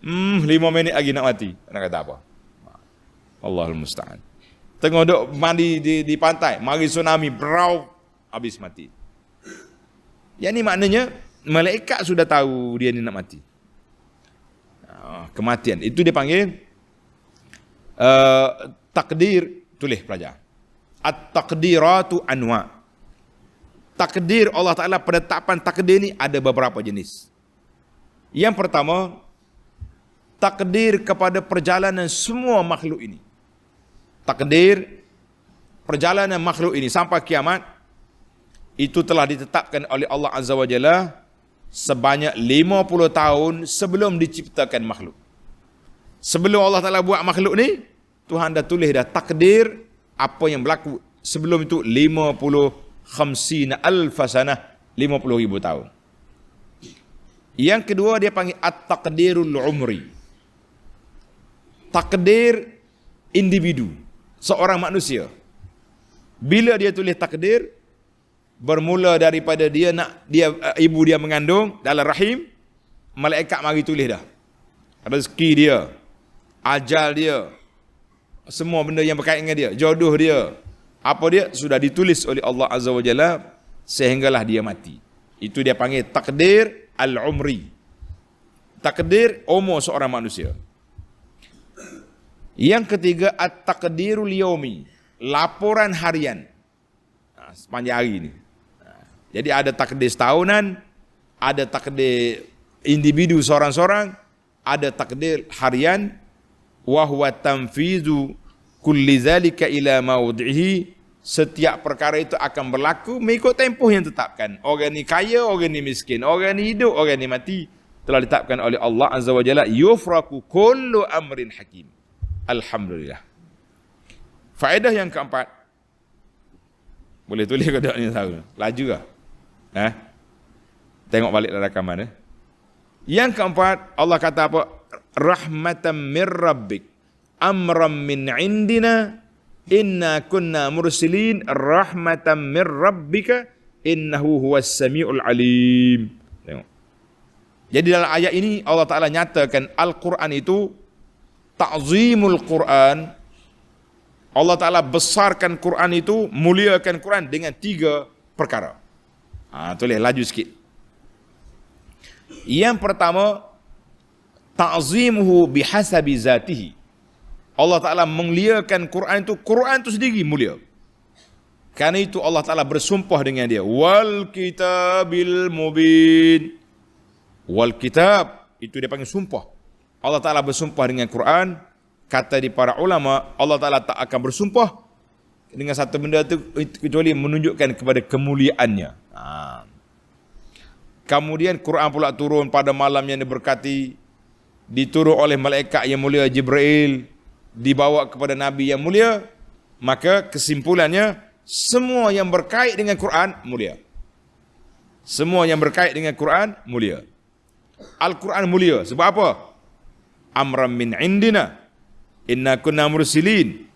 5 minit lagi nak mati. Nak kata apa? Allahul musta'an. Tengok duk mandi di pantai, mari tsunami, berau, habis mati. Yang ni maknanya malaikat sudah tahu dia ni nak mati. Kematian itu dia panggil takdir. Tulis pelajar, at-taqdiratu anwa. Takdir Allah Ta'ala, penetapan takdir ni ada beberapa jenis. Yang pertama, takdir kepada perjalanan semua makhluk ini. Takdir perjalanan makhluk ini sampai kiamat itu telah ditetapkan oleh Allah Azza wa Jalla sebanyak 50 tahun sebelum diciptakan makhluk. Sebelum Allah Ta'ala buat makhluk ni, Tuhan dah tulis dah takdir apa yang berlaku sebelum itu 50 alfa sanah, 50,000 tahun. Yang kedua dia panggil at-taqdirul umri. Takdir individu, seorang manusia. Bila dia tulis takdir, bermula daripada ibu dia mengandung dalam rahim, malaikat mari tulis dah. Rezeki dia, ajal dia, semua benda yang berkaitan dengan dia, jodoh dia, apa dia sudah ditulis oleh Allah Azza wa Jalla sehinggalah dia mati. Itu dia panggil takdir al-umri. Takdir umur seorang manusia. Yang ketiga at-taqdirul yaumi, laporan harian. Sepanjang hari ini. Jadi ada takdir setahunan, ada takdir individu seorang-seorang, ada takdir harian, wa huwa tanfizu kulli zalika ila maudhihi. Setiap perkara itu akan berlaku mengikut tempoh yang ditetapkan. Orang ni kaya, orang ni miskin, orang ni hidup, orang ni mati, telah ditetapkan oleh Allah Azza wa Jalla. Yufraku kullu amrin hakim. Alhamdulillah. Faedah yang keempat, boleh tulis ke tak ni tahu? Laju ke? Tengok balik dalam rakaman. Yang keempat, Allah kata apa? Rahmatan min rabbik, amran min indina, inna kunna mursilin, rahmatan min rabbika, innahu huwas samiul alim. Tengok. Jadi dalam ayat ini Allah Ta'ala nyatakan Al-Quran itu ta'zimul Quran. Allah Ta'ala besarkan Quran itu, muliakan Quran dengan 3 perkara. Tulis laju sikit. Yang pertama, ta'zimuhu bihasabi zatihi. Allah Ta'ala memuliakan Quran itu sendiri mulia. Karena itu Allah Ta'ala bersumpah dengan dia. Wal kitabil mubin. Wal kitab, itu dia panggil sumpah. Allah Ta'ala bersumpah dengan Quran. Kata di para ulama, Allah Ta'ala tak akan bersumpah dengan satu benda itu kecuali menunjukkan kepada kemuliaannya. Kemudian Quran pula turun pada malam yang diberkati, diturun oleh malaikat yang mulia Jibril, dibawa kepada Nabi yang mulia. Maka kesimpulannya, semua yang berkait dengan Quran mulia. Semua yang berkait dengan Quran mulia. Al-Quran mulia sebab apa? Amran min indina, inna kunna mursilin.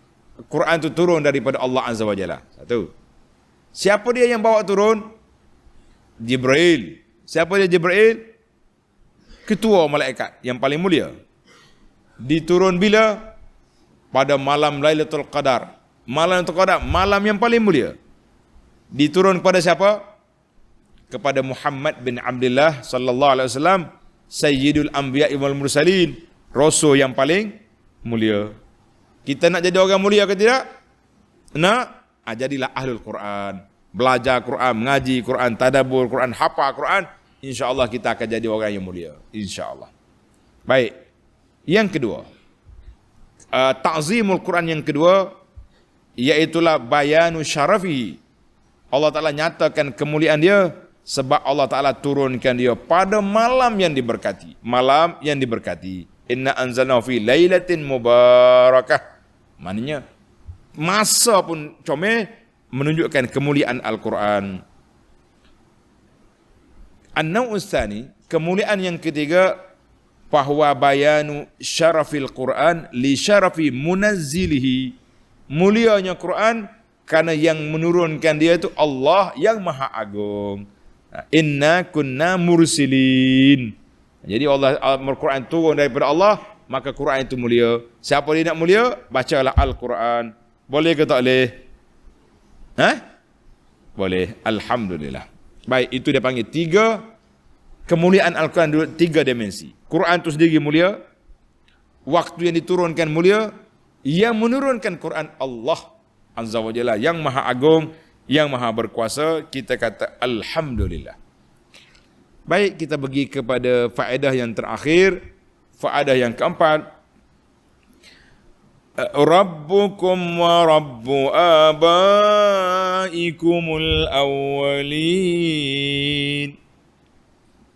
Quran itu turun daripada Allah Azza wa Jalla. Satu. Siapa dia yang bawa turun? Jibril. Siapa dia Jibril? Ketua malaikat yang paling mulia. Diturun bila? Pada malam Lailatul Qadar. Malam Lailatul Qadar, malam yang paling mulia. Diturun kepada siapa? Kepada Muhammad bin Abdullah sallallahu alaihi wasallam, Sayyidul Anbiya wal Mursalin, Rasul yang paling mulia. Kita nak jadi orang mulia ke tidak? Nak? Jadilah ahlul Quran. Belajar Quran, mengaji Quran, tadabbur Quran, hafal Quran. InsyaAllah kita akan jadi orang yang mulia. InsyaAllah. Baik. Yang kedua. Ta'zimul Quran yang kedua, iaitulah bayanu syarafihi. Allah Ta'ala nyatakan kemuliaan dia sebab Allah Ta'ala turunkan dia pada malam yang diberkati. Malam yang diberkati. Inna anzalnahu fi lailatin mubarakah. Maknanya masa pun comel menunjukkan kemuliaan Al-Quran. An-naw'us tsani, kemuliaan yang ketiga, bahwa bayanu syarafil Quran li syarafi munazzilihi. Mulianya Quran karena yang menurunkan dia itu Allah yang Maha Agung. Inna kunna mursilin. Jadi Al-Quran turun daripada Allah, maka Quran itu mulia. Siapa dia nak mulia? Bacalah Al-Quran. Boleh ke tak boleh? Boleh. Alhamdulillah. Baik, itu dia panggil 3 kemuliaan Al-Quran, 3 dimensi. Quran itu sendiri mulia, waktu yang diturunkan mulia, yang menurunkan Quran Allah Azza wa Jalla yang Maha Agung, yang Maha Berkuasa. Kita kata Alhamdulillah. Baik, kita pergi kepada faedah yang terakhir, faedah yang keempat. Rabbukum wa rabbu abaikumul awwalin.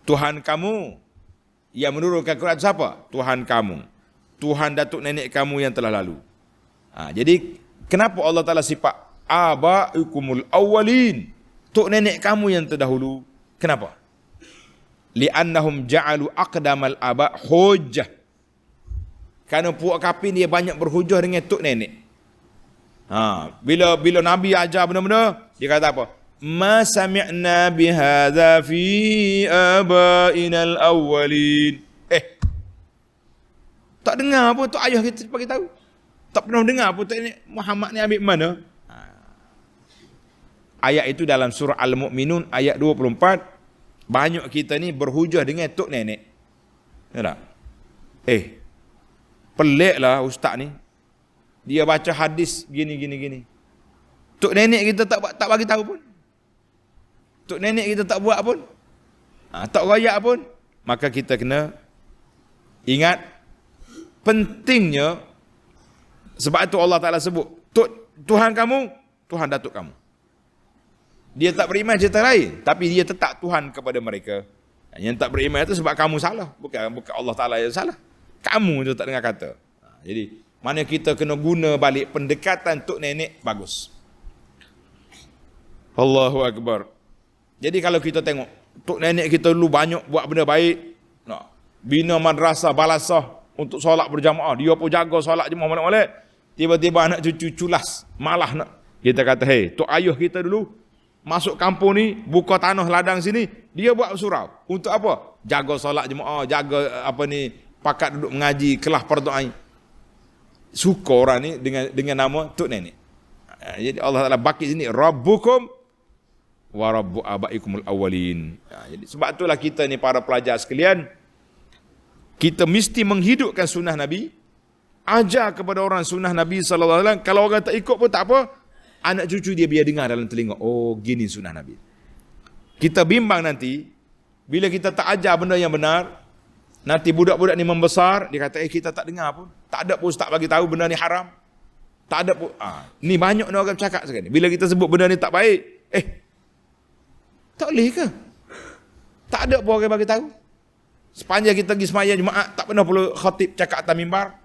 Tuhan kamu yang menurunkan Quran siapa? Tuhan kamu. Tuhan datuk nenek kamu yang telah lalu. Jadi kenapa Allah Ta'ala sifat abaikumul awwalin? Tok nenek kamu yang terdahulu. Kenapa? Li'annahum ja'alu aqdamal aba hujjah. Kerana puak kafir dia banyak berhujah dengan tok nenek. Bila Nabi ajar benda-benda, dia kata apa? Ma sami'na bihadza fi abainal awwalin. Tak dengar pun tok ayah kita bagi tahu. Tak pernah dengar pun tok nenek Muhammad ni ambil mana? Ayat itu dalam surah Al-Mu'minun ayat 24. Banyak kita ni berhujah dengan tok nenek. Ya tak? Peliklah ustaz ni. Dia baca hadis gini. Tok nenek kita tak bagi tahu pun. Tok nenek kita tak buat pun. Tak royak pun. Maka kita kena ingat pentingnya, sebab itu Allah Ta'ala sebut Tuhan kamu, Tuhan datuk kamu. Dia tak beriman cerita lain, tapi dia tetap Tuhan kepada mereka. Yang tak beriman itu sebab kamu salah, bukan Allah Ta'ala yang salah. Kamu tu tak dengar kata. Jadi mana kita kena guna balik pendekatan tok nenek bagus. Allahu Akbar. Jadi kalau kita tengok tok nenek kita dulu banyak buat benda baik, bina madrasah balasah untuk solat berjamaah, dia pun jaga solat jemaah molek-molek. Tiba-tiba anak cucu culas, malah nak. Kita kata, tok ayah kita dulu masuk kampung ni, buka tanah ladang sini, dia buat surau. Untuk apa? Jaga solat jemaah, jaga pakat duduk mengaji, kelas fardu ain. Suka orang ni dengan nama tok nenek. Jadi Allah Taala baki sini rabbukum wa rabbu abaikumul awwalin. Jadi sebab itulah kita ni para pelajar sekalian, kita mesti menghidupkan sunnah Nabi, ajar kepada orang sunnah Nabi sallallahu alaihi wasallam. Kalau orang tak ikut pun tak apa, anak cucu dia biar dengar dalam telinga, oh gini sunnah Nabi. Kita bimbang nanti bila kita tak ajar benda yang benar, nanti budak-budak ni membesar, dia kata kita tak dengar pun, tak ada pun ustaz bagi tahu benda ni haram. Tak ada pun. Ni banyak ni orang cakap sekarang ni. Bila kita sebut benda ni tak baik, tak boleh ke? Tak ada pun orang bagi tahu. Sepanjang kita pergi sembahyang Jumaat, tak pernah perlu khatib cakap atas mimbar.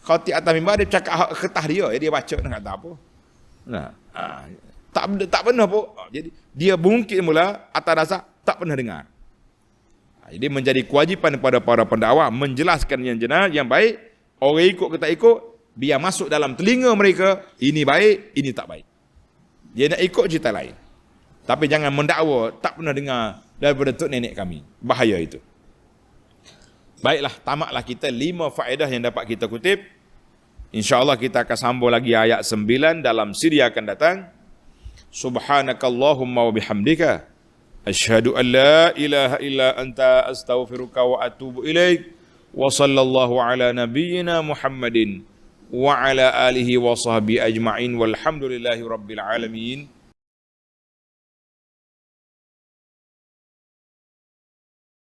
Khatib atas mimbar, dia cakap kertas dia baca, nak kata apa. Tak pernah pun. Jadi, dia bungkit mula atas dasar, tak pernah dengar. Jadi, menjadi kewajipan kepada para pendakwah, menjelaskan yang benar, yang baik. Orang ikut ke tak ikut, biar masuk dalam telinga mereka, ini baik, ini tak baik. Dia nak ikut cerita lain. Tapi jangan mendakwa, tak pernah dengar daripada tok nenek kami. Bahaya itu. Baiklah, tamatlah kita 5 faedah yang dapat kita kutip. InsyaAllah kita akan sambung lagi ayat 9 dalam siri akan datang. Subhanakallahumma wa bihamdika asyhadu an la ilaha illa anta astaghfiruka wa atubu ilaik. Wa sallallahu ala nabiyyina Muhammadin wa ala alihi wa sahbihi ajma'in walhamdulillahi rabbil alamin.